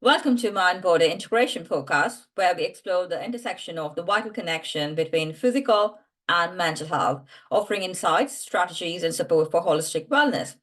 Welcome to Mind Body Integration Podcast, where we explore the intersection of the vital connection between physical and mental health, offering insights, strategies, and support for holistic wellness.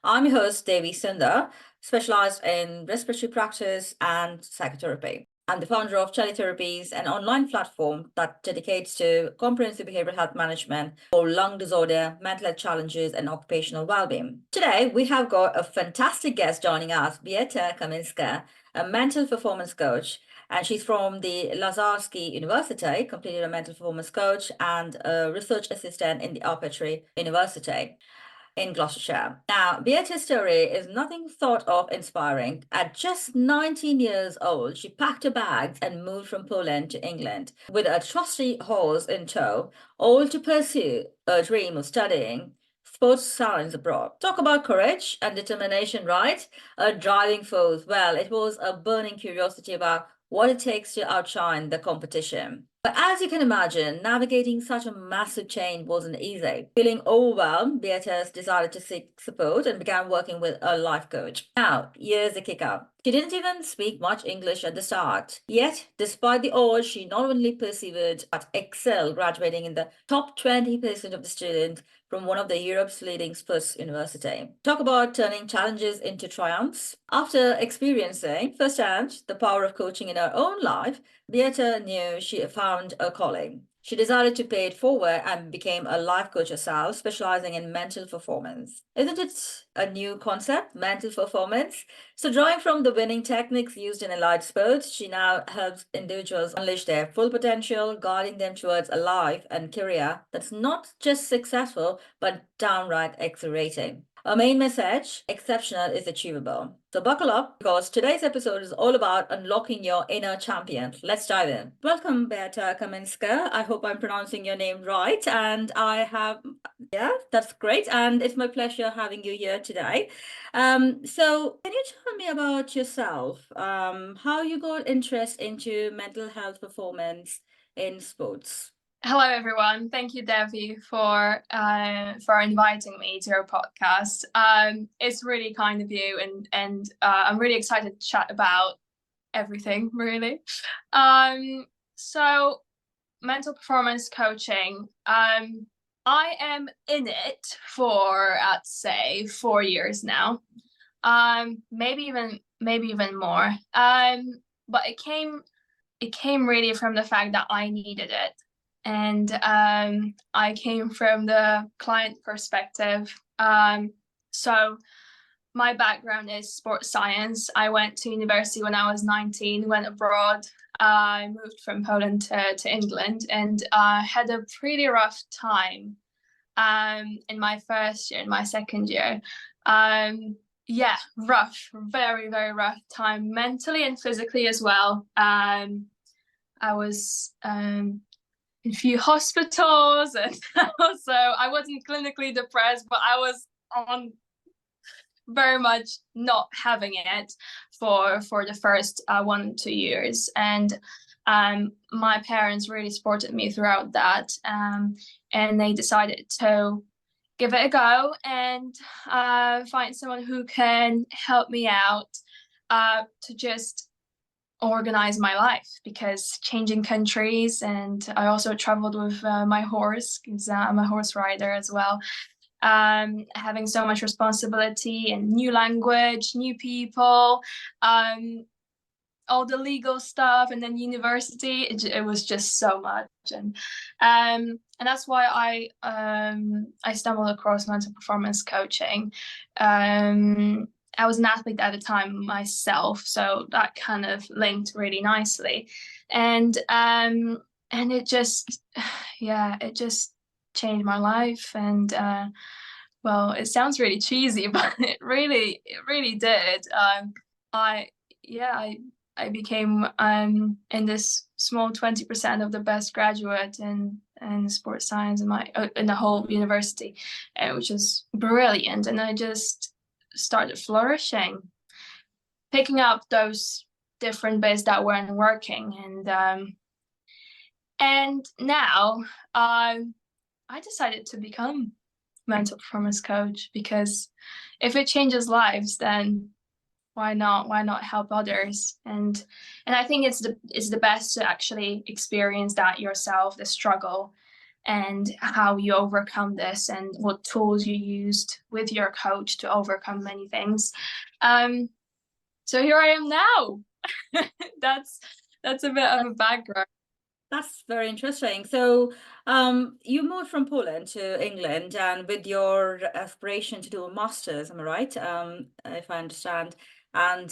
I'm your host, Devi Sundar, specialized in respiratory practice and psychotherapy. I'm the founder of Teletherapies, an online platform that dedicates to comprehensive behavioral health management for lung disorder, mental health challenges, and occupational well-being. Today, we have got a fantastic guest joining us, Beata Kaminska, a mental performance coach, and she's from the Lazarski University, completed a mental performance coach and a research assistant in the Arbitrary University in Gloucestershire. Now, Beata's story is nothing thought of inspiring. At just 19 years old, she packed her bags and moved from Poland to England with a trusty horse in tow, all to pursue a dream of studying sports science abroad. Talk about courage and determination, right? A driving force. Well, it was a burning curiosity about what it takes to outshine the competition. But as you can imagine, navigating such a massive change wasn't easy. Feeling overwhelmed, Beatrice decided to seek support and began working with a life coach. Now, here's the kicker. She didn't even speak much English at the start. Yet, despite the odds, she not only persevered but excelled, graduating in the top 20% of the students from one of the Europe's leading sports university. Talk about turning challenges into triumphs. After experiencing firsthand the power of coaching in her own life, Beata knew she found a calling. She decided to pay it forward and became a life coach herself, specializing in mental performance. Isn't it a new concept, mental performance? So, drawing from the winning techniques used in elite sports, she now helps individuals unleash their full potential, guiding them towards a life and career that's not just successful, but downright exhilarating. Our main message, exceptional is achievable. So buckle up because today's episode is all about unlocking your inner champion. Let's dive in. Welcome, Beata Kaminska. I hope I'm pronouncing your name right. And that's great. And it's my pleasure having you here today. So can you tell me about yourself? How you got interest into mental health performance in sports? Hello, everyone. Thank you, Devi, for inviting me to your podcast. It's really kind of you, and I'm really excited to chat about everything, really. So, mental performance coaching. I am in it for, I'd say, 4 years now. Maybe even more. But it came really from the fact that I needed it. And I came from the client perspective. So my background is sports science. I went to university when I was 19, went abroad. I moved from Poland to England and had a pretty rough time in my first year, in my second year. Rough, very, very rough time, mentally and physically as well. I was in a few hospitals, and so I wasn't clinically depressed, but I was on very much not having it for the first 1-2 years. And my parents really supported me throughout that, and they decided to give it a go and find someone who can help me out to just organize my life, because changing countries, and I also traveled with my horse, because I'm a horse rider as well, having so much responsibility and new language, new people, all the legal stuff, and then university, it was just so much. And that's why I stumbled across mental performance coaching. I was an athlete at the time myself, so that kind of linked really nicely. And it just changed my life. And well, it sounds really cheesy, but it really did. I became in this small 20% of the best graduate in sports science in the whole university, which was brilliant. And I just started flourishing, picking up those different bits that weren't working. And now I decided to become mental performance coach, because if it changes lives, then why not help others? And I think it's the best to actually experience that yourself, the struggle, and how you overcome this, and what tools you used with your coach to overcome many things. So here I am now. that's a bit of a background. That's very interesting. So, you moved from Poland to England, and with your aspiration to do a master's, am I right? If I understand. And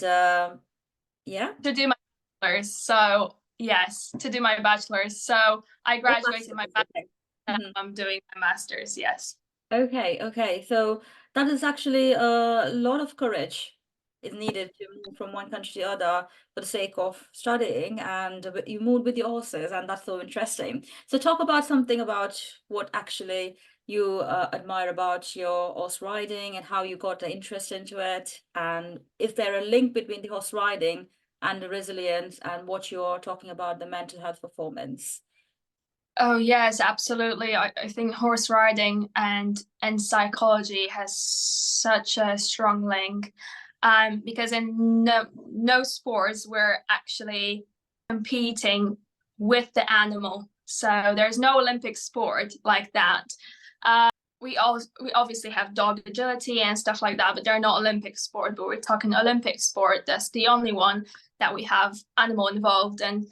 yeah. To do my bachelor's. So yes, to do my bachelor's. So I Oh, graduated my master's, bachelor's. okay. And Mhm. I'm doing my master's. Yes. Okay, okay. So that is actually a lot of courage is needed to move from one country to the other for the sake of studying, and you moved with your horses, and that's so interesting. So talk about something about what actually you admire about your horse riding and how you got the interest into it, and is there a link between the horse riding and the resilience and what you're talking about, the mental health performance? Oh yes, absolutely. I think horse riding and psychology has such a strong link. Because in no sports we're actually competing with the animal. So there's no Olympic sport like that. We obviously have dog agility and stuff like that, but they're not Olympic sport. But we're talking Olympic sport. That's the only one that we have animal involved. And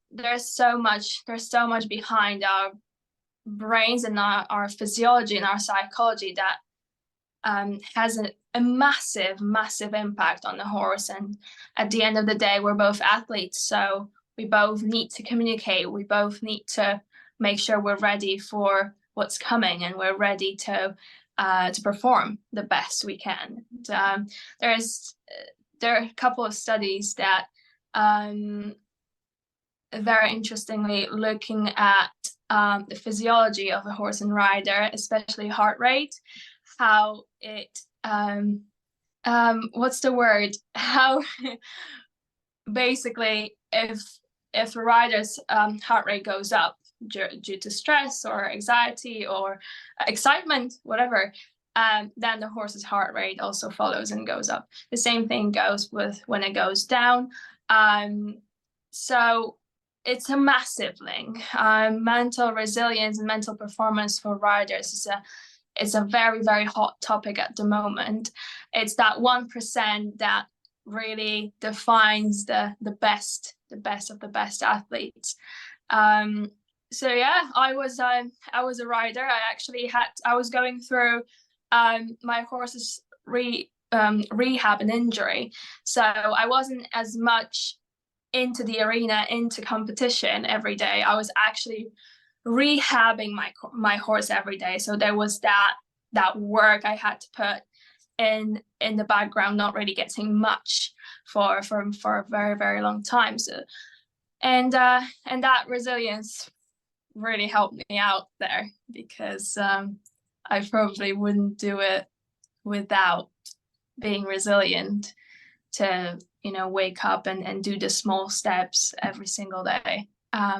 there's so much behind our brains and our physiology and our psychology that has a massive impact on the horse. And at the end of the day, we're both athletes, so we both need to communicate. We both need to make sure we're ready for what's coming, and we're ready to perform the best we can. And, there are a couple of studies that very interestingly looking at the physiology of a horse and rider, especially heart rate, how it what's the word? How basically if a rider's heart rate goes up due to stress or anxiety or excitement, whatever, then the horse's heart rate also follows and goes up. The same thing goes with when it goes down. So it's a massive link. Mental resilience and mental performance for riders is a very hot topic at the moment. It's that 1% that really defines the best of the best athletes. So yeah, I was a rider. I was going through my horse's rehab and injury, so I wasn't as much into the arena, into competition every day. I was actually rehabbing my horse every day. So there was that work I had to put in the background, not really getting much for a very long time. So and that resilience really helped me out there, because I probably wouldn't do it without being resilient to wake up and do the small steps every single day.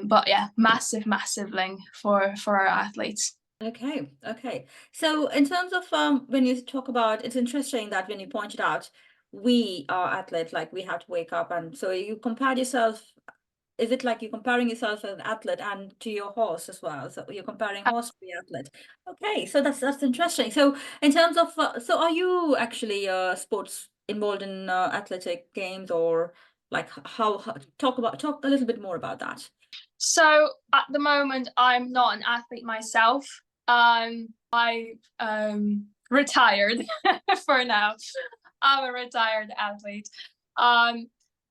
But yeah, massive link for our athletes. Okay, okay. So in terms of when you talk about, it's interesting that when you pointed out we are athletes, like we have to wake up, and so you compared yourself. Is it like you're comparing yourself as an athlete and to your horse as well? So you're comparing horse to the athlete. Okay, so that's interesting. So in terms of, so are you actually sports involved in athletic games, or like how talk a little bit more about that? So at the moment, I'm not an athlete myself. I retired for now. I'm a retired athlete.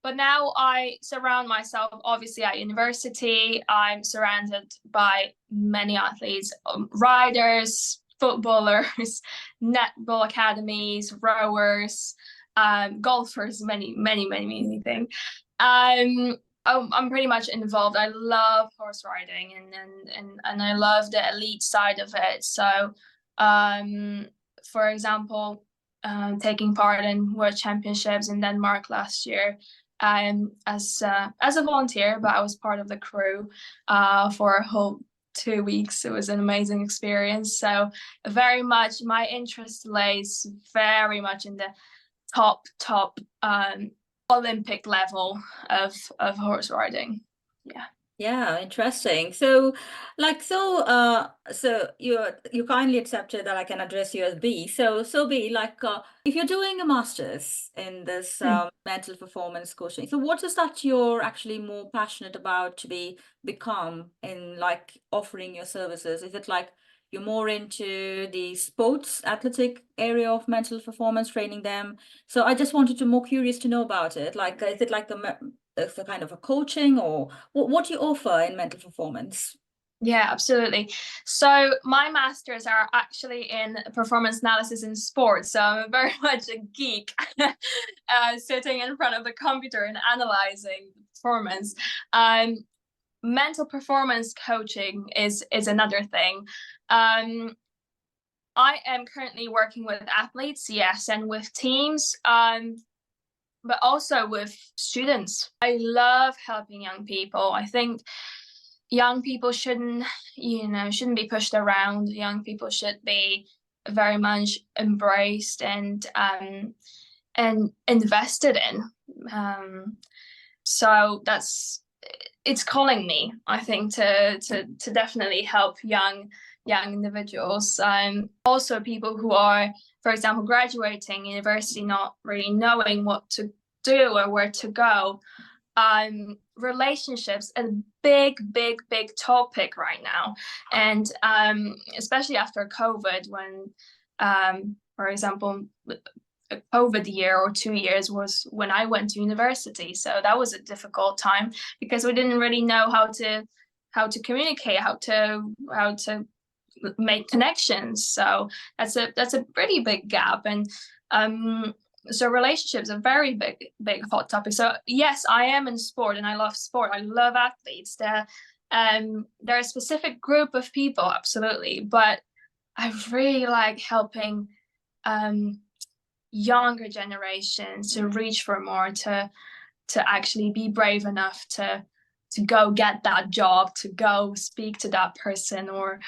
But now I surround myself, obviously at university, I'm surrounded by many athletes, riders, footballers, netball academies, rowers, golfers, many things. I'm pretty much involved. I love horse riding, and I love the elite side of it. So, for example, taking part in World Championships in Denmark last year, as a volunteer, but I was part of the crew for a whole 2 weeks. It was an amazing experience. So very much my interest lays very much in the top Olympic level of horse riding. Yeah. Yeah, interesting. So, so you kindly accepted that I can address you as B. So B, if you're doing a master's in this mental performance coaching, so what is that you're actually more passionate about to become in like offering your services? Is it like you're more into the sports athletic area of mental performance, training them? So I just wanted to more curious to know about it. Like, is it like the kind of a coaching, or what do you offer in mental performance? Yeah, absolutely. So my masters are actually in performance analysis in sports. So I'm very much a geek, sitting in front of the computer and analyzing performance. Mental performance coaching is another thing. I am currently working with athletes, yes, and with teams. But also with students. I love helping young people. I think young people shouldn't be pushed around. Young people should be very much embraced and invested in. So it's calling me, I think, to definitely help young individuals. Also people who are, for example, graduating university, not really knowing what to do or where to go. Relationships, a big topic right now, and especially after COVID, when for example, a COVID year or 2 years was when I went to university, so that was a difficult time because we didn't really know how to communicate, how to make connections. So that's a pretty big gap, and so relationships are a very big hot topic. So yes, I am in sport and I love sport. I love athletes. They're a specific group of people, absolutely, but I really like helping younger generations to reach for more, to actually be brave enough to go get that job, to go speak to that person, or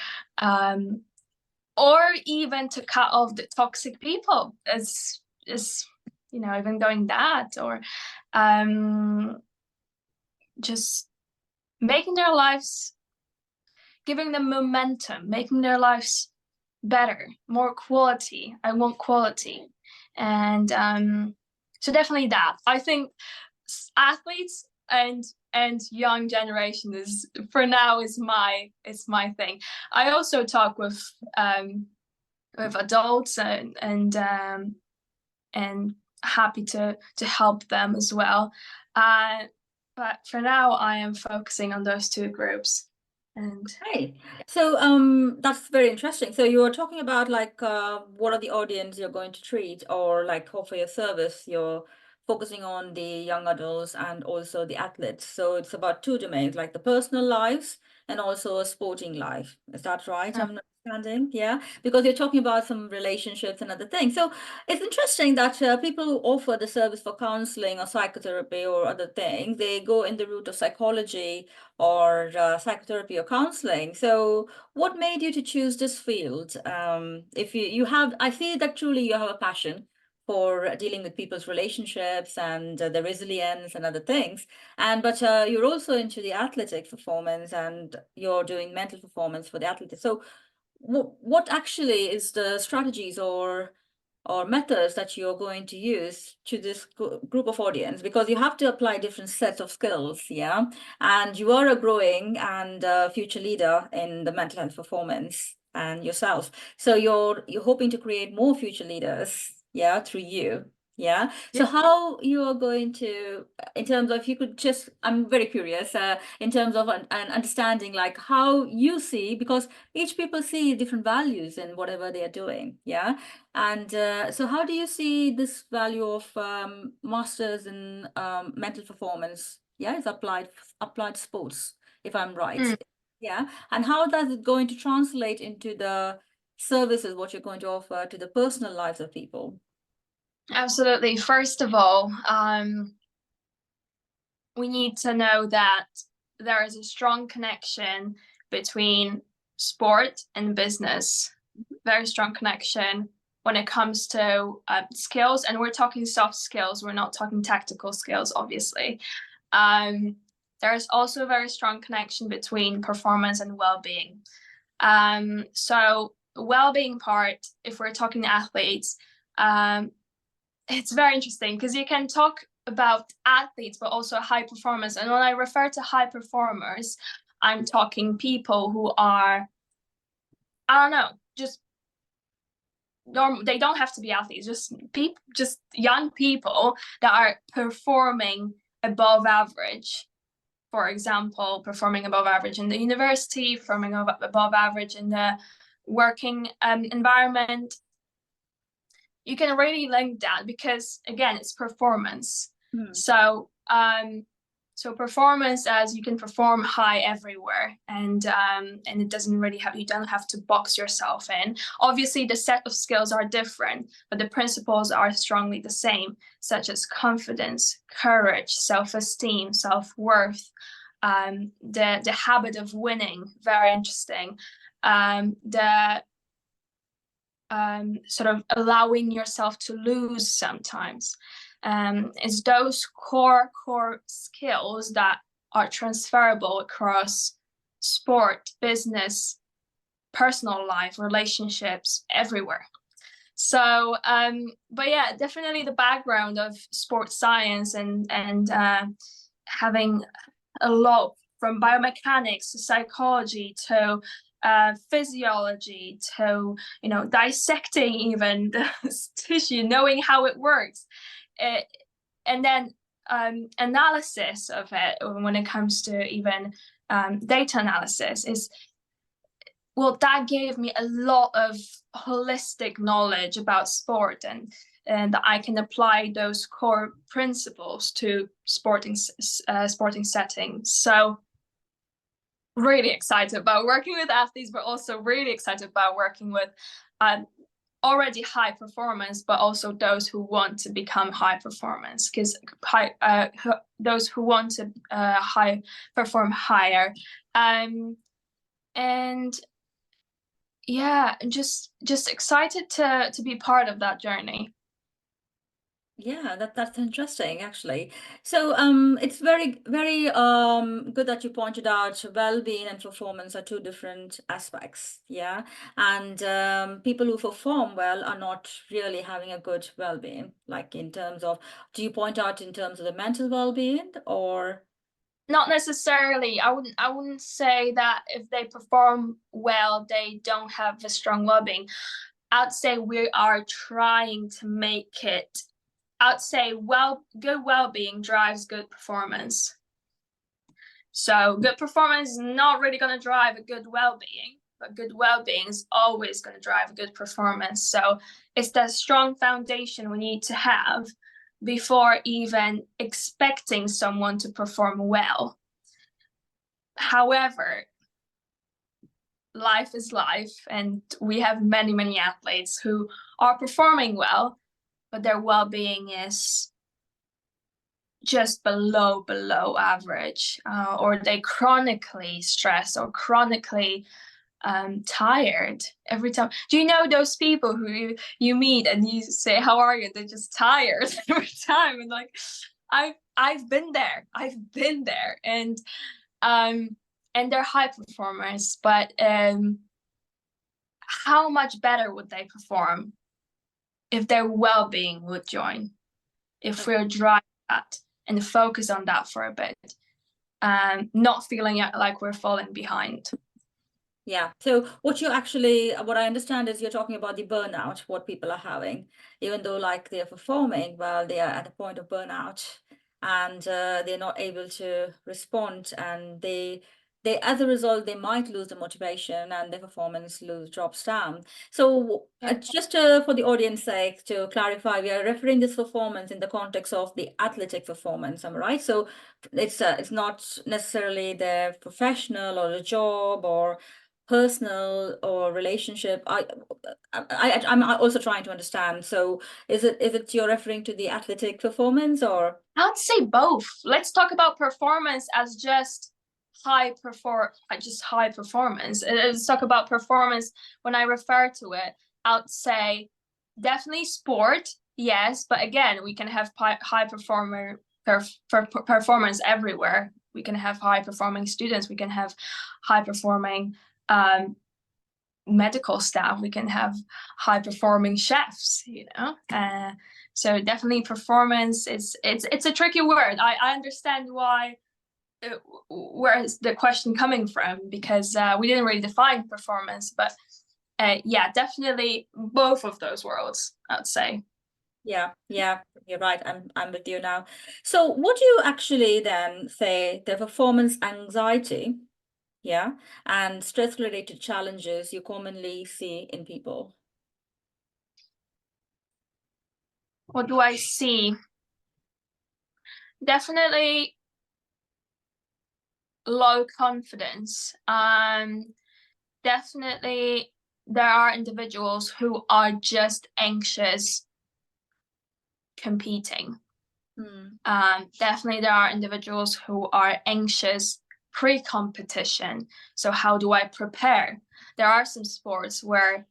even to cut off the toxic people, as even doing that, or just making their lives, giving them momentum, making their lives better, more quality. I want quality. And so definitely that. I think athletes and young generation is, for now, is my thing. I also talk with adults and happy to help them as well. But for now, I am focusing on those two groups. And Right. So that's very interesting. So you were talking about like what are the audience you're going to treat, or like offer your service. You're focusing on the young adults and also the athletes. So it's about two domains, like the personal lives and also a sporting life. Is that right? I'm understanding. Yeah, because you're talking about some relationships and other things. So it's interesting that people who offer the service for counseling or psychotherapy or other things, they go in the route of psychology or psychotherapy or counseling. So what made you to choose this field? If you have, I see that truly you have a passion for dealing with people's relationships and the resilience and other things. But you're also into the athletic performance, and you're doing mental performance for the athletes. So what actually is the strategies or methods that you're going to use to this group of audience, because you have to apply different sets of skills, yeah, and you are a growing and future leader in the mental health performance and yourself, so you're hoping to create more future leaders, yeah, through you. Yeah. So how you are going to, in terms of, if you could just, I'm very curious, in terms of an understanding, like how you see, because each people see different values in whatever they are doing. Yeah. And so how do you see this value of masters in mental performance? Yeah, it's applied sports, if I'm right. Yeah. And how does it going to translate into the services, what you're going to offer to the personal lives of people? Absolutely. First of all, we need to know that there is a strong connection between sport and business. Very strong connection. when it comes to skills, and we're talking soft skills, we're not talking tactical skills, obviously. There's also a very strong connection between performance and well-being. So well-being part, if we're talking athletes, it's very interesting because you can talk about athletes, but also high performance. And when I refer to high performers, I'm talking people who are, I don't know, just normal. They don't have to be athletes, just young people that are performing above average. For example, performing above average in the university, performing above average in the working environment. You can really link that because, again, it's performance. So so performance, as you can perform high everywhere, and it doesn't really have, you don't have to box yourself in. Obviously the set of skills are different, but the principles are strongly the same, such as confidence, courage, self-esteem, self-worth, the habit of winning, very interesting, the sort of allowing yourself to lose sometimes. It's those core skills that are transferable across sport, business, personal life, relationships, everywhere. So, but yeah, definitely the background of sports science and having a lot from biomechanics to psychology to physiology to, you know, dissecting even the tissue, knowing how it works. And then analysis of it when it comes to even data analysis is, well, that gave me a lot of holistic knowledge about sport, and I can apply those core principles to sporting settings. So really excited about working with athletes, but also really excited about working with already high performance, but also those who want to become high performance, because those who want to perform higher, and yeah, just excited to be part of that journey. Yeah, that's interesting, actually. So it's very good that you pointed out well-being and performance are two different aspects. Yeah, and people who perform well are not really having a good well-being. Like in terms of, do you point out in terms of the mental well-being or? Not necessarily. I wouldn't say that if they perform well, they don't have a strong well-being. I'd say we are trying to make it. I'd say good well-being drives good performance. So good performance is not really going to drive a good well-being, but good well-being is always going to drive a good performance. So it's that strong foundation we need to have before even expecting someone to perform well. However, life is life, and we have many athletes who are performing well, but their well-being is just below average, or they chronically stressed or chronically tired every time. Do you know those people who you meet and you say, how are you? They're just tired every time. And like, I've been there, and they're high performers, but how much better would they perform if their well-being would join, if we're driving that and focus on that for a bit, and not feeling like we're falling behind. Yeah. So what I understand is you're talking about the burnout, what people are having, even though like they're performing well, they are at a point of burnout, and they're not able to respond, and they as a result they might lose the motivation and their performance drops down. So just for the audience sake, to clarify, we are referring this performance in the context of the athletic performance, am I right? So it's not necessarily their professional or a job or personal or relationship. I'm also trying to understand. So is it you're referring to the athletic performance, or? I'd say both. Let's talk about performance as just high performance. Let's talk about performance when I refer to it. I'd say definitely sport, yes, but again, we can have high performance everywhere. We can have high performing students, we can have high performing medical staff, we can have high performing chefs, you know. So definitely performance is, it's a tricky word. I understand why, where is the question coming from, because we didn't really define performance, but yeah, definitely both of those worlds, I'd say. Yeah, you're right. I'm with you now. So what do you actually then say the performance anxiety, yeah, and stress-related challenges you commonly see in people? What do I see? Definitely low confidence. Definitely there are individuals who are just anxious competing. Definitely there are individuals who are anxious pre-competition. So how do I prepare? There are some sports where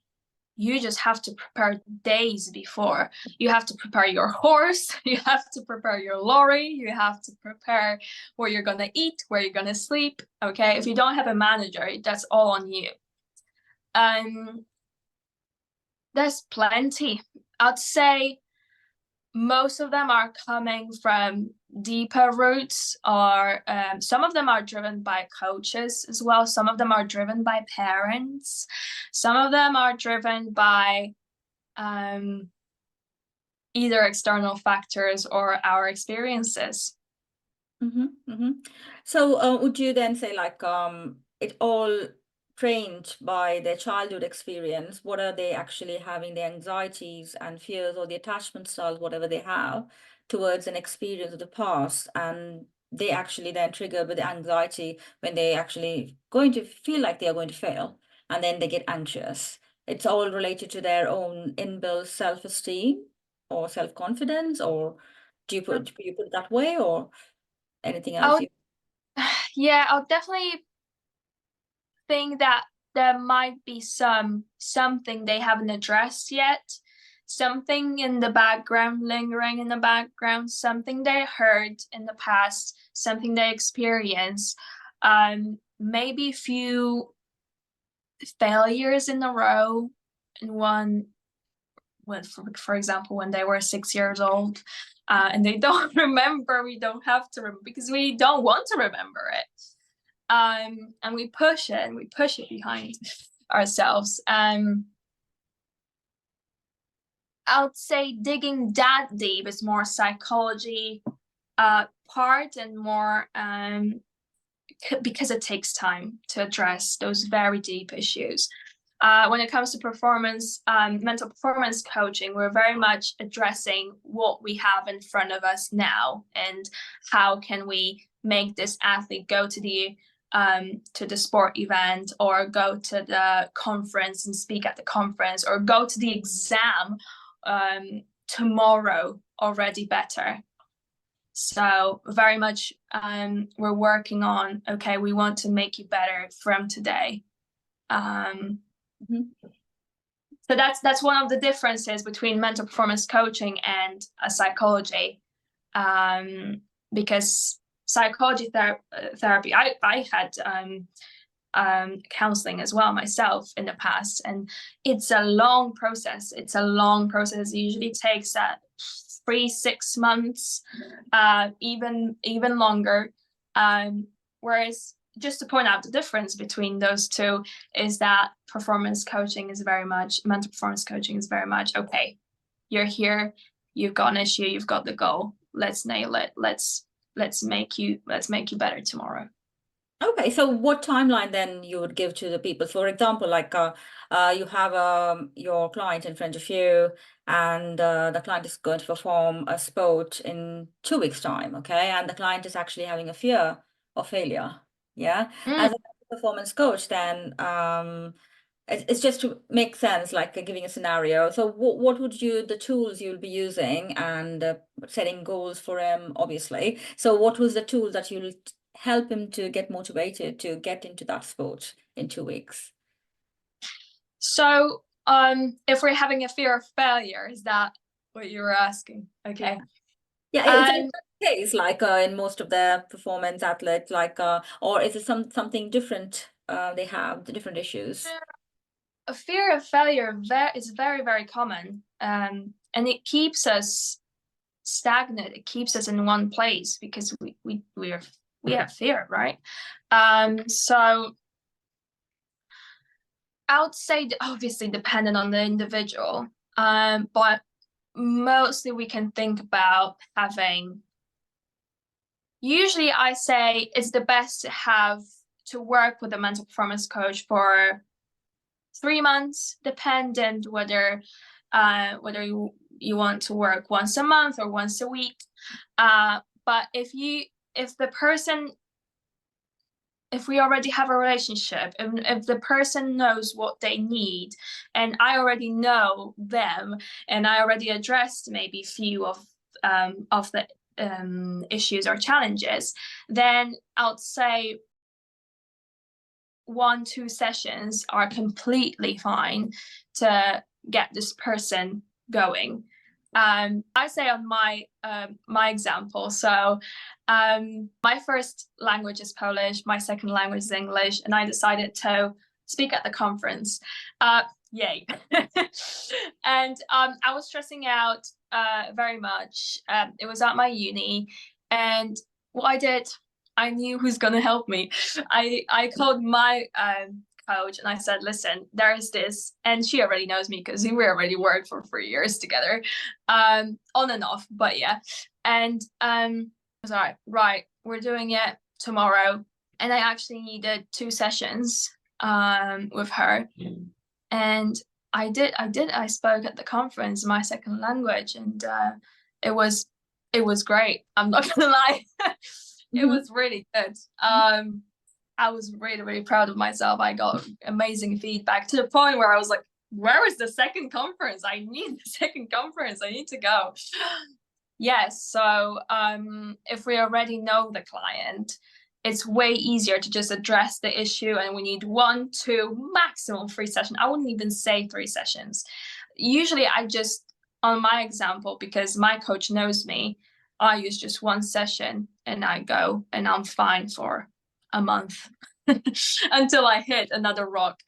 you just have to prepare days before. You have to prepare your horse, you have to prepare your lorry, you have to prepare where you're gonna eat, where you're gonna sleep. Okay, if you don't have a manager, that's all on you. There's plenty. I'd say most of them are coming from deeper roots, or some of them are driven by coaches as well. Some of them are driven by parents. Some of them are driven by either external factors or our experiences. So would you then say like it all trained by their childhood experience? What are they actually having, the anxieties and fears or the attachment styles, whatever they have, towards an experience of the past, and they actually then trigger with the anxiety when they actually going to feel like they are going to fail, and then they get anxious. It's all related to their own inbuilt self-esteem or self-confidence, or do you put it that way, or anything else? Yeah, I'll definitely think that there might be something they haven't addressed yet, something in the background, lingering in the background, something they heard in the past, something they experienced, maybe a few failures in a row in one, with, for example, when they were 6 years old, and they don't remember. We don't have to remember because we don't want to remember it. And we push it behind ourselves. I would say digging that deep is more psychology part, and more because it takes time to address those very deep issues. When it comes to performance, mental performance coaching, we're very much addressing what we have in front of us now, and how can we make this athlete go to the sport event, or go to the conference and speak at the conference, or go to the exam tomorrow already better. So very much we're working on, okay, we want to make you better from today. So that's one of the differences between mental performance coaching and psychology, because psychology therapy, I had counseling as well myself in the past, and it's a long process. It usually takes 3-6 months, even longer. Whereas, just to point out the difference between those two, is that mental performance coaching is very much, okay, you're here, you've got an issue, you've got the goal, let's nail it, let's make you better tomorrow. Okay, so what timeline then you would give to the people? For example, like you have your client in front of you, and the client is going to perform a sport in 2 weeks' time, okay? And the client is actually having a fear of failure, yeah? As a performance coach, then it's just to make sense, like giving a scenario. So what would the tools you'll be using, and setting goals for him, obviously. So what was the tool that you'll help him to get motivated to get into that sport in 2 weeks? So If we're having a fear of failure, is that what you were asking? Okay. Yeah, is it the case like in most of the performance athletes, like or is it something different? They have the different issues. A fear of failure is very, very common, and it keeps us stagnant. It keeps us in one place because we have fear, right? So I would say obviously dependent on the individual, but mostly we can think about having. Usually, I say it's the best to work with a mental performance coach for 3 months, dependent whether you want to work once a month or once a week. But if we already have a relationship, if the person knows what they need, and I already know them, and I already addressed maybe few of the issues or challenges, then I'd say 1-2 sessions are completely fine to get this person going. I say on my example, so my first language is Polish, my second language is English, and I decided to speak at the conference. Yay. And I was stressing out very much. It was at my uni, and what I did, I knew who's going to help me. I called my coach and I said, listen, there's this, and she already knows me because we already worked for 3 years together, on and off, but yeah. And I was like, right, we're doing it tomorrow. And I actually needed 2 sessions with her. And I spoke at the conference, my second language, and it was great. I'm not gonna lie. It was really good. I was really, really proud of myself. I got amazing feedback to the point where I was like, where is the second conference? I need the second conference. I need to go. Yes. So if we already know the client, it's way easier to just address the issue, and we need 1, 2, maximum 3 sessions. I wouldn't even say 3 sessions. Usually on my example, because my coach knows me, I use just 1 session and I go, and I'm fine for a month until I hit another rock.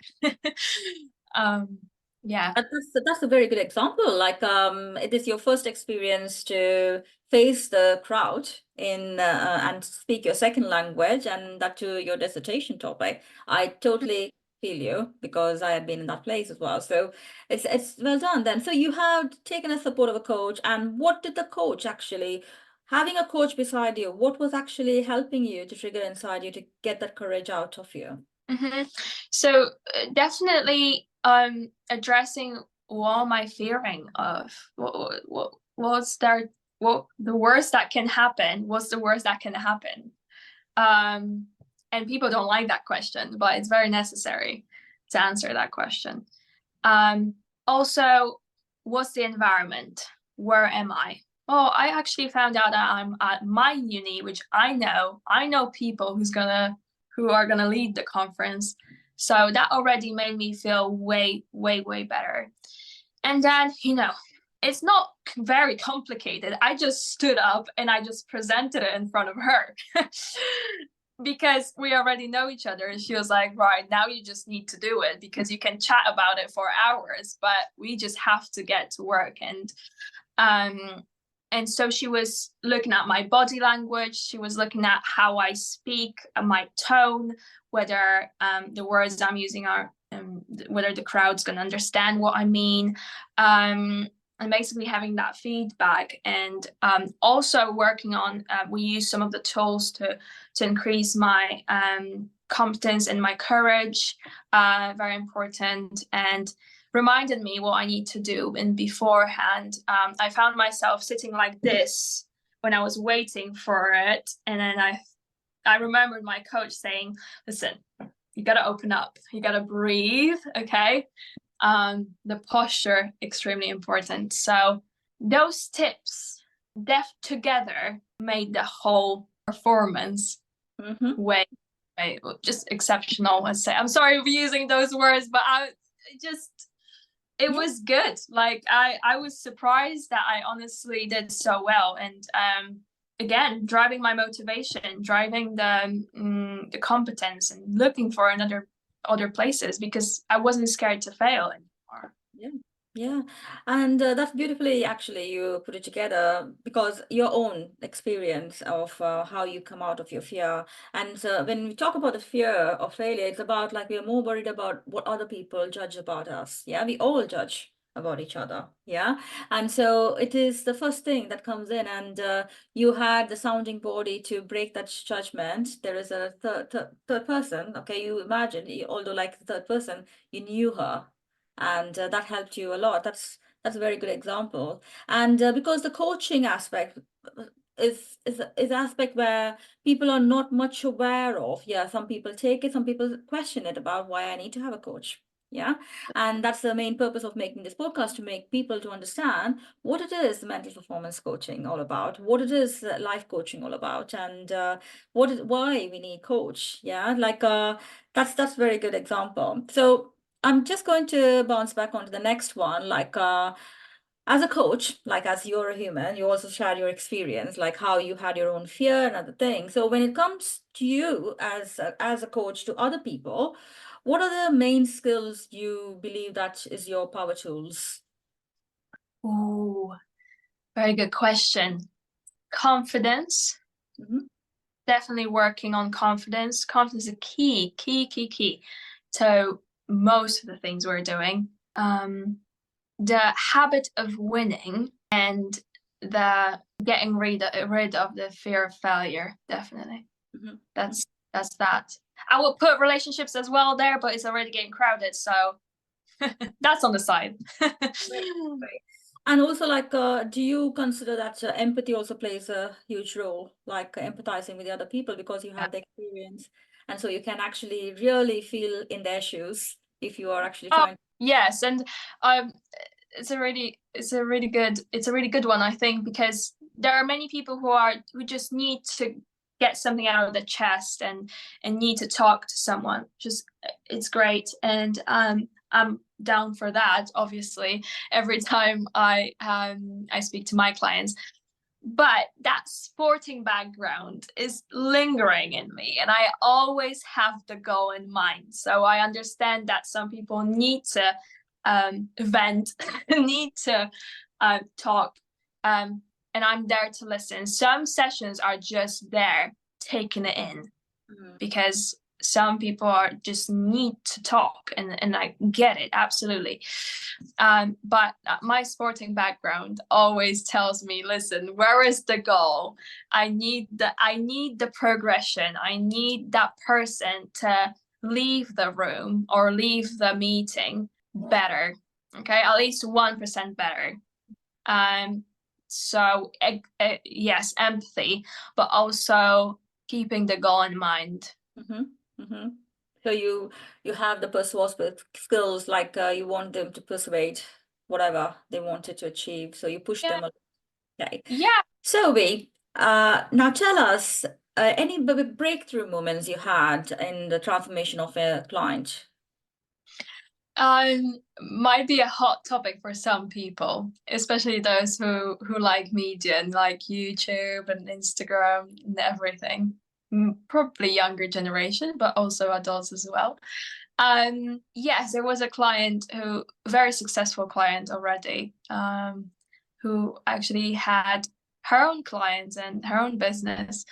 Yeah. That's a very good example. Like it is your first experience to face the crowd and speak your second language, and that to your dissertation topic. I totally feel you because I have been in that place as well. So it's well done then. So you have taken a support of a coach, and what did the coach actually, having a coach beside you, what was actually helping you to trigger inside you to get that courage out of you? So definitely addressing what am I fearing of, what's there, what the worst that can happen, what's the worst that can happen. And people don't like that question, but it's very necessary to answer that question. Also, what's the environment? Where am I? Oh, I actually found out that I'm at my uni, which I know people who are gonna lead the conference. So that already made me feel way, way, way better. And then, it's not very complicated. I just stood up and I just presented it in front of her because we already know each other. And she was like, right, now you just need to do it, because you can chat about it for hours, but we just have to get to work. And so she was looking at my body language. She was looking at how I speak, my tone, whether the words I'm using are, whether the crowd's going to understand what I mean. And basically having that feedback, and also working on, we use some of the tools to increase my competence and my courage, very important, and reminded me what I need to do. And beforehand, I found myself sitting like this when I was waiting for it. And then I remembered my coach saying, listen, you got to open up, you got to breathe. Okay. The posture, extremely important. So those tips together made the whole performance way just exceptional. I'm sorry for using those words, but it was good. Like I was surprised that I honestly did so well. And again, driving my motivation, driving the competence, and looking for other places, because I wasn't scared to fail anymore. Yeah. Yeah, and that's beautifully actually you put it together, because your own experience of how you come out of your fear. And when we talk about the fear of failure, it's about like we're more worried about what other people judge about us. Yeah, we all judge about each other. Yeah, and so it is the first thing that comes in, and you had the sounding body to break that judgment. There is a third person. Okay, you imagine, although like the third person, you knew her, and that helped you a lot. That's a very good example. And because the coaching aspect is aspect where people are not much aware of. Yeah, some people take it, some people question it about why I need to have a coach. Yeah, and that's the main purpose of making this podcast, to make people to understand what it is mental performance coaching all about, what it is life coaching all about, and why we need coach. Yeah, like that's very good example. So I'm just going to bounce back onto the next one. Like, as a coach, like as you're a human, you also share your experience, like how you had your own fear and other things. So when it comes to you as a coach to other people, what are the main skills you believe that is your power tools? Oh, very good question. Confidence. Mhm. Definitely working on confidence. Confidence is a key to most of the things we're doing. The habit of winning, and the getting rid of the fear of failure. Definitely. Mhm. That's that. I will put relationships as well there, but it's already getting crowded, so that's on the side. Right. And also, like, do you consider that empathy also plays a huge role, like empathizing with the other people because you have the experience, and so you can actually really feel in their shoes if you are actually Oh, trying. yes, and um, it's a really good one, I think, because there are many people who just need to get something out of the chest, and need to talk to someone. Just it's great, and I'm down for that, obviously, every time I speak to my clients. But that sporting background is lingering in me, and I always have the goal in mind. So I understand that some people need to vent, need to talk, and I'm there to listen. Some sessions are just there taking it in, because some people are just need to talk, and I get it, absolutely. But my sporting background always tells me, listen, where is the goal? I need the progression. I need that person to leave the room or leave the meeting better. Okay, at least 1% better. So yes, empathy, but also keeping the goal in mind. So you have the persuasive skills, like you want them to persuade whatever they wanted to achieve, so you push Yeah. them. Okay. Yeah. So we now tell us any breakthrough moments you had in the transformation of a client. Might be a hot topic for some people, especially those who like media and like YouTube and Instagram and everything. Probably younger generation, but also adults as well. Yes, there was a client very successful client already, who actually had her own clients and her own business,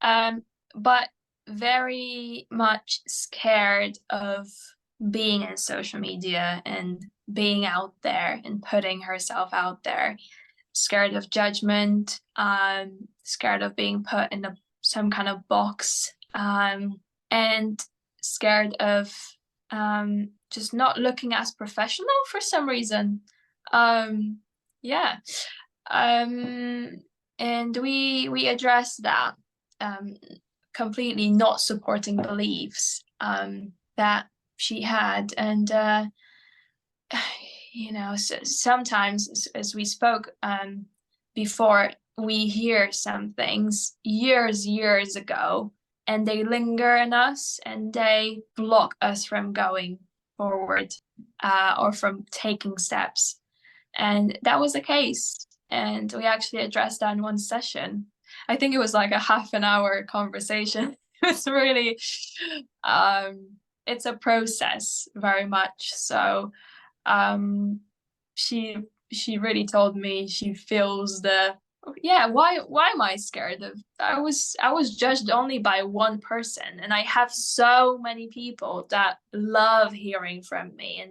but very much scared of being in social media and being out there and putting herself out there, scared of judgment, scared of being put in some kind of box, and scared of just not looking as professional for some reason. Yeah. And we address that, completely not supporting beliefs that she had. And sometimes, as we spoke before, we hear some things years ago, and they linger in us, and they block us from going forward or from taking steps. And that was the case. And we actually addressed that in one session. I think it was like a half an hour conversation. It's really, it's a process very much. So she really told me she feels why am I scared of, I was judged only by one person, and I have so many people that love hearing from me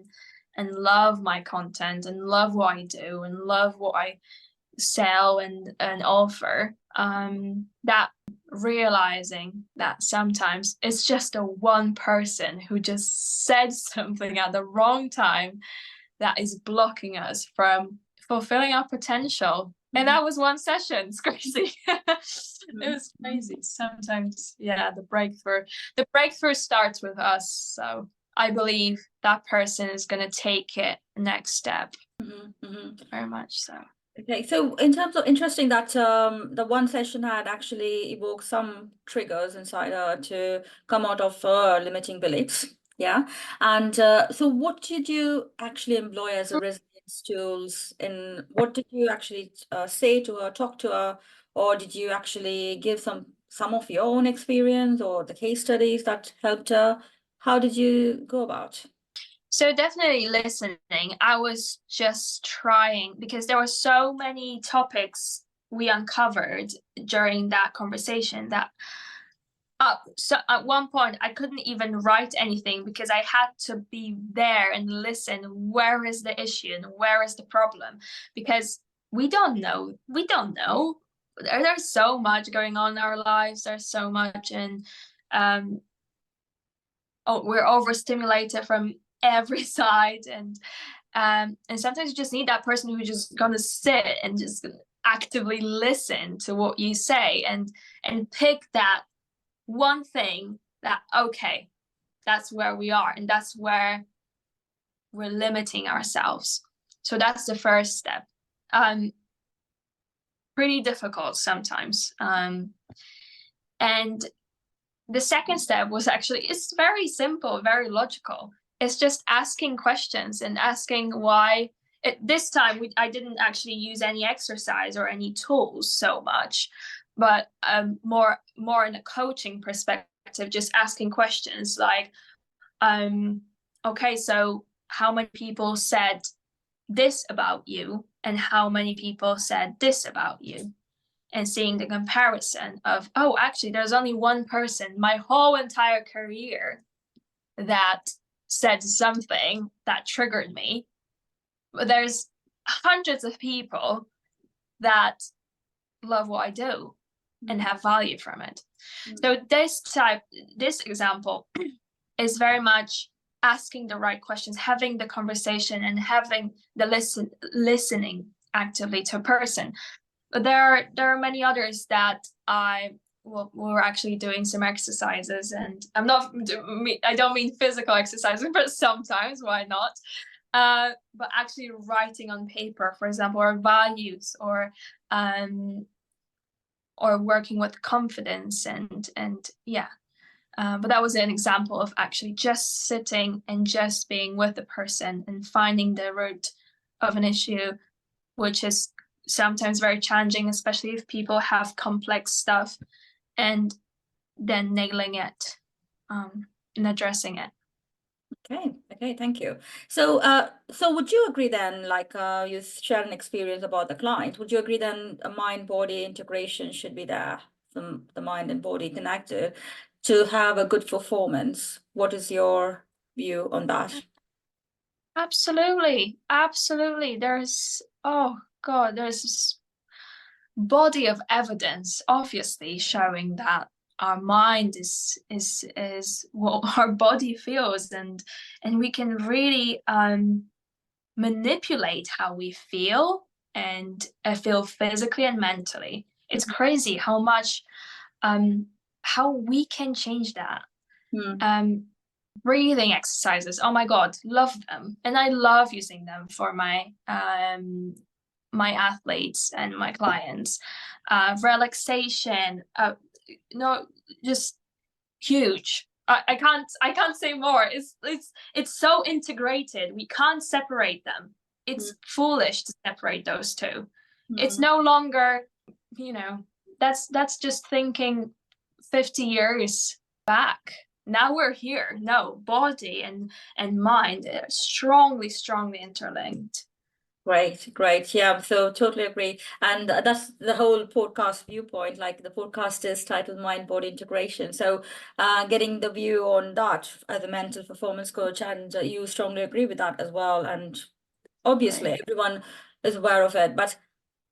and love my content and love what I do and love what I sell and offer, that realizing that sometimes it's just a one person who just said something at the wrong time that is blocking us from fulfilling our potential. And that was one session. It's crazy. It was crazy. Sometimes, yeah, the breakthrough starts with us. So I believe that person is going to take it next step. Very much so. Okay, so in terms of interesting that the one session had actually evoked some triggers inside her to come out of her limiting beliefs. Yeah. And so what did you actually employ as a resilience tools, and what did you actually say to her, talk to her, or did you actually give some of your own experience or the case studies that helped her? How did you go about? So definitely listening. I was just trying, because there were so many topics we uncovered during that conversation that so at one point I couldn't even write anything because I had to be there and listen. Where is the issue and where is the problem? Because we don't know. There's so much going on in our lives. There's so much, and we're overstimulated from every side, and sometimes you just need that person who's just gonna sit and just actively listen to what you say and pick that one thing that, okay, that's where we are and that's where we're limiting ourselves. So that's the first step. Pretty difficult sometimes. And the second step was actually, it's very simple, very logical. It's just asking questions and asking why. This time I didn't actually use any exercise or any tools so much, but more in a coaching perspective, just asking questions like, okay, so how many people said this about you and how many people said this about you? And seeing the comparison of, oh, actually, there's only one person my whole entire career that said something that triggered me. But there's hundreds of people that love what I do and have value from it. So this example is very much asking the right questions, having the conversation and having the listening actively to a person. But there are many others that we're actually doing some exercises, and I don't mean physical exercises, but sometimes, why not? But actually writing on paper, for example, our values, or working with confidence, and yeah. But that was an example of actually just sitting and just being with the person and finding the root of an issue, which is sometimes very challenging, especially if people have complex stuff, and then nailing it and addressing it. Okay, thank you. So would you agree then, like you shared an experience about the client, would you agree then a mind-body integration should be there, the mind and body connected to have a good performance? What is your view on that? Absolutely. There's, oh God, there's this body of evidence, obviously, showing that our mind is what our body feels, and we can really manipulate how we feel and feel physically and mentally. It's crazy how much how we can change that. Breathing exercises, oh my God, love them, and I love using them for my my athletes and my clients. Relaxation, just huge. I can't say more. It's so integrated. We can't separate them. It's foolish to separate those two. It's no longer, that's just thinking 50 years back. Now we're here. No, body and mind are strongly interlinked. Great. Yeah, so totally agree. And that's the whole podcast viewpoint. Like the podcast is titled Mind Body Integration. So getting the view on that as a mental performance coach, and you strongly agree with that as well. And obviously, Right. everyone is aware of it. But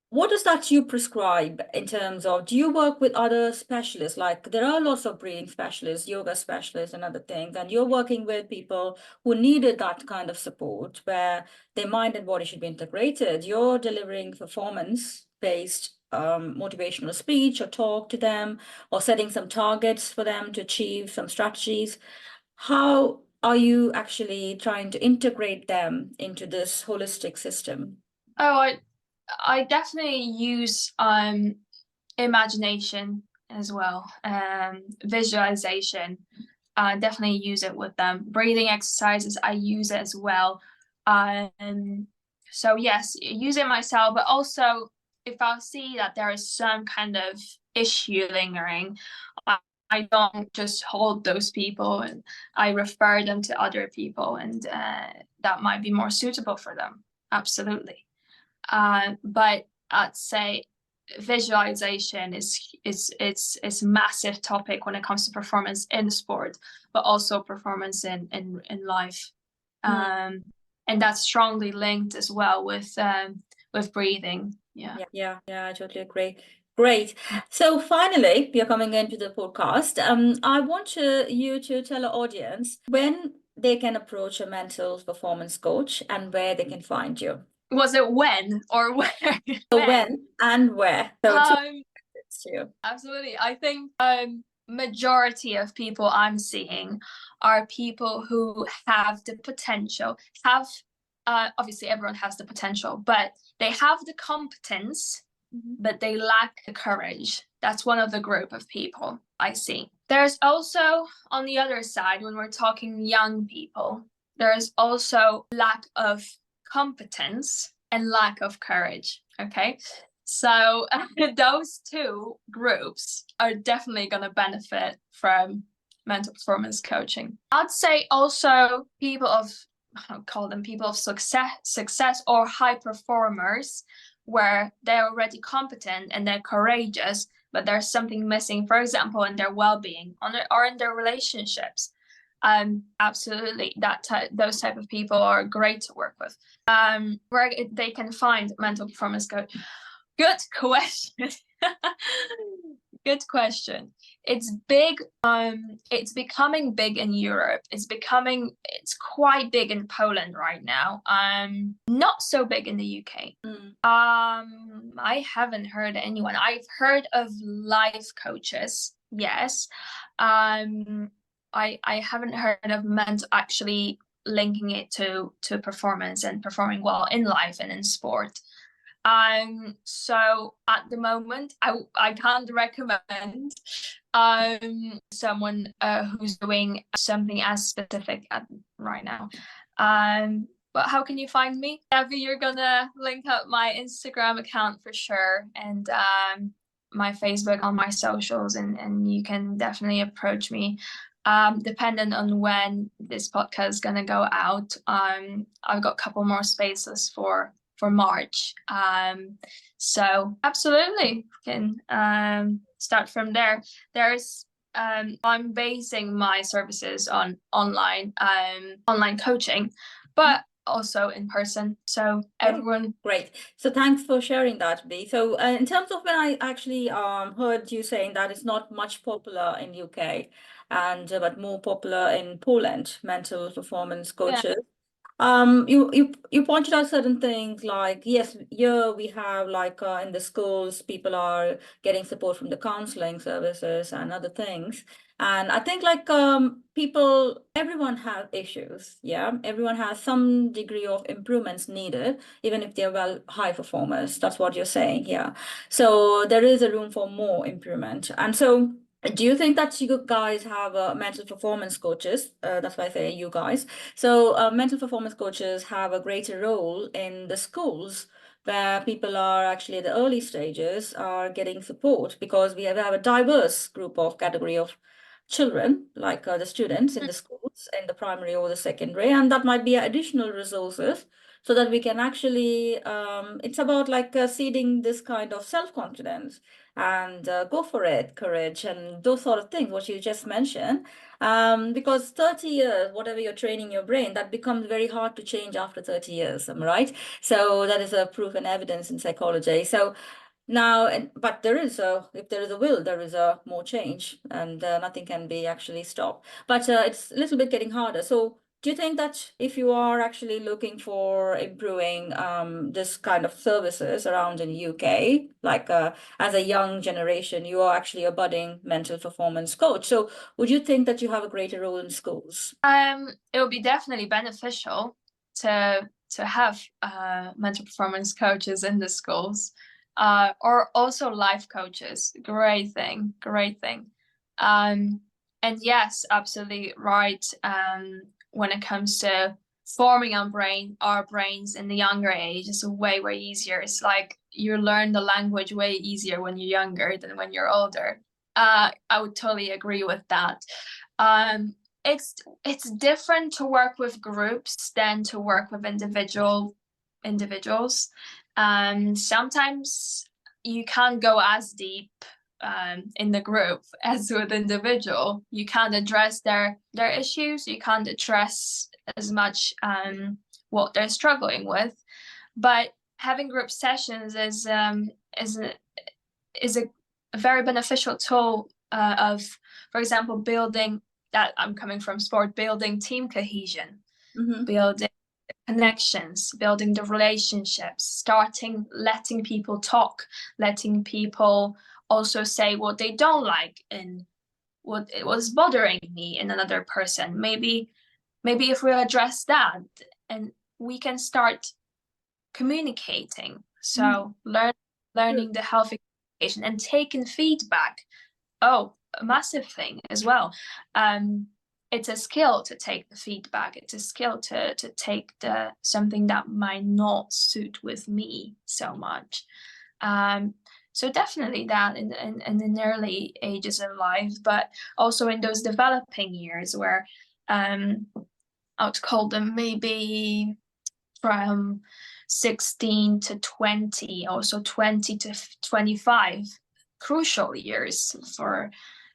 what does that you prescribe in terms of, do you work with other specialists? Like there are lots of breathing specialists, yoga specialists, and other things, and you're working with people who needed that kind of support where their mind and body should be integrated. You're delivering performance-based motivational speech or talk to them, or setting some targets for them to achieve some strategies. How are you actually trying to integrate them into this holistic system? Oh, I definitely use imagination as well, visualization. Definitely use it with them. Breathing exercises, I use it as well. So yes, use it myself, but also if I see that there is some kind of issue lingering, I don't just hold those people, and I refer them to other people, and that might be more suitable for them. Absolutely. But I'd say visualization is massive topic when it comes to performance in sport, but also performance in life. And that's strongly linked as well with breathing. Yeah, I totally agree. Great. So finally, we are coming into the podcast. I want you to tell our audience when they can approach a mental performance coach and where they can find you. Was it when or where? So when and where? So it's you. Absolutely. I think majority of people I'm seeing are people who have the potential, have obviously everyone has the potential, but they have the competence, but they lack the courage. That's one of the group of people I see. There's also, on the other side, when we're talking young people, there's also lack of competence and lack of courage. Okay. So those two groups are definitely going to benefit from mental performance coaching. I'd say also people of, I'll call them people of success or high performers, where they're already competent and they're courageous, but there's something missing, for example, in their well-being or in their relationships. Absolutely, those type of people are great to work with. Where they can find mental performance coach. Good question. Good question. It's big. It's becoming big in Europe. It's quite big in Poland right now. Not so big in the UK. I haven't heard anyone. I've heard of life coaches. Yes. I haven't heard of mental actually linking it to performance and performing well in life and in sport. So at the moment, I can't recommend someone who's doing something as specific right now. But how can you find me? Devi, you're gonna link up my Instagram account for sure, and my Facebook on my socials, and you can definitely approach me. Depending on when this podcast is gonna go out, I've got a couple more spaces for March. So absolutely can start from there. There's I'm basing my services on online coaching, but also in person. So everyone. Great. So thanks for sharing that, B. So in terms of when I actually heard you saying that it's not much popular in UK and but more popular in Poland, mental performance coaches. You pointed out certain things like, yes, here we have like in the schools, people are getting support from the counseling services and other things. And I think like everyone has issues. Yeah, everyone has some degree of improvements needed, even if they're high performers. That's what you're saying. Yeah. So there is a room for more improvement. And so Do you think that you guys have mental performance coaches? That's why I say you guys. So mental performance coaches have a greater role in the schools where people are actually at the early stages are getting support, because we have a diverse group of category of children, like the students in the schools, in the primary or the secondary, and that might be additional resources so that we can actually, it's about like seeding this kind of self-confidence and go for it, courage, and those sort of things, what you just mentioned. Because 30 years, whatever you're training your brain, that becomes very hard to change after 30 years, am I right? So that is a proof and evidence in psychology. So now, but there is if there is a will, there is a more change, and nothing can be actually stopped. But it's a little bit getting harder. So do you think that if you are actually looking for improving this kind of services around in the UK, like as a young generation, you are actually a budding mental performance coach. So would you think that you have a greater role in schools? It would be definitely beneficial to have mental performance coaches in the schools, or also life coaches. Great thing, great thing. And yes, absolutely right. When it comes to forming our brains in the younger age, it's way easier. It's like you learn the language way easier when you're younger than when you're older. I would totally agree with that. It's different to work with groups than to work with individuals. Sometimes you can't go as deep in the group as with individual. You can't address their issues. You can't address as much what they're struggling with. But having group sessions is a very beneficial tool of, for example, building, that I'm coming from sport, building team cohesion, building connections, building the relationships, letting people talk, letting people also say what they don't like and what it was bothering me in another person. Maybe if we address that, and we can start communicating. So learning the healthy communication and taking feedback. Oh, a massive thing as well. It's a skill to take the feedback. It's a skill to take something that might not suit with me so much. So definitely that in the early ages of life, but also in those developing years where I would call them maybe from 16 to 20, also 20 to 25, crucial years for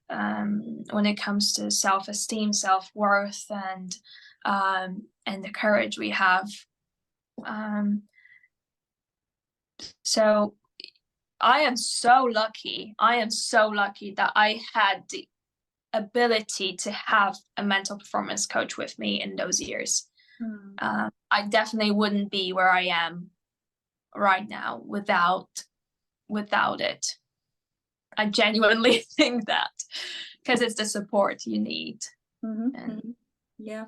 when it comes to self-esteem, self-worth, and the courage we have. So I am so lucky that I had the ability to have a mental performance coach with me in those years. I definitely wouldn't be where I am right now without it. I genuinely think that, because it's the support you need. Yeah.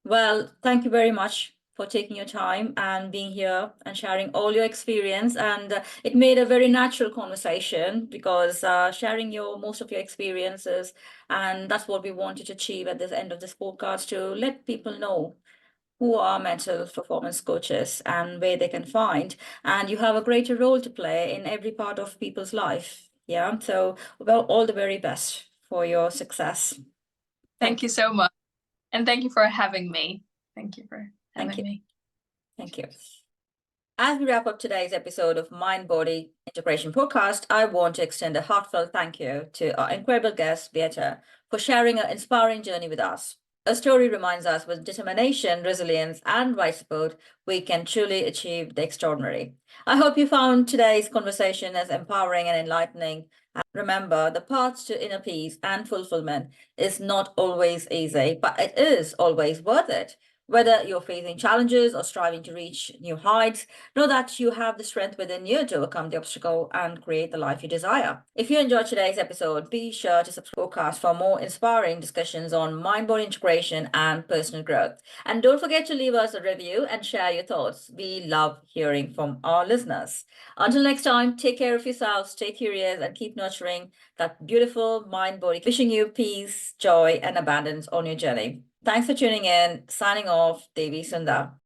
Well, thank you very much for taking your time and being here and sharing all your experience. And it made a very natural conversation, because sharing most of your experiences, and that's what we wanted to achieve at the end of this podcast, to let people know who are mental performance coaches and where they can find. And you have a greater role to play in every part of people's life. Yeah. So, well, all the very best for your success. Thank you so much. And thank you for having me. Thank you for having me. Thank you. As we wrap up today's episode of Mind Body Integration Podcast, I want to extend a heartfelt thank you to our incredible guest, Beata, for sharing an inspiring journey with us. Her story reminds us, with determination, resilience, and right support, we can truly achieve the extraordinary. I hope you found today's conversation as empowering and enlightening. And remember, the path to inner peace and fulfillment is not always easy, but it is always worth it. Whether you're facing challenges or striving to reach new heights, know that you have the strength within you to overcome the obstacle and create the life you desire. If you enjoyed today's episode, be sure to subscribe for more inspiring discussions on mind-body integration and personal growth. And don't forget to leave us a review and share your thoughts. We love hearing from our listeners. Until next time, take care of yourselves, stay curious, and keep nurturing that beautiful mind-body. Wishing you peace, joy, and abundance on your journey. Thanks for tuning in. Signing off, Devi Sundar.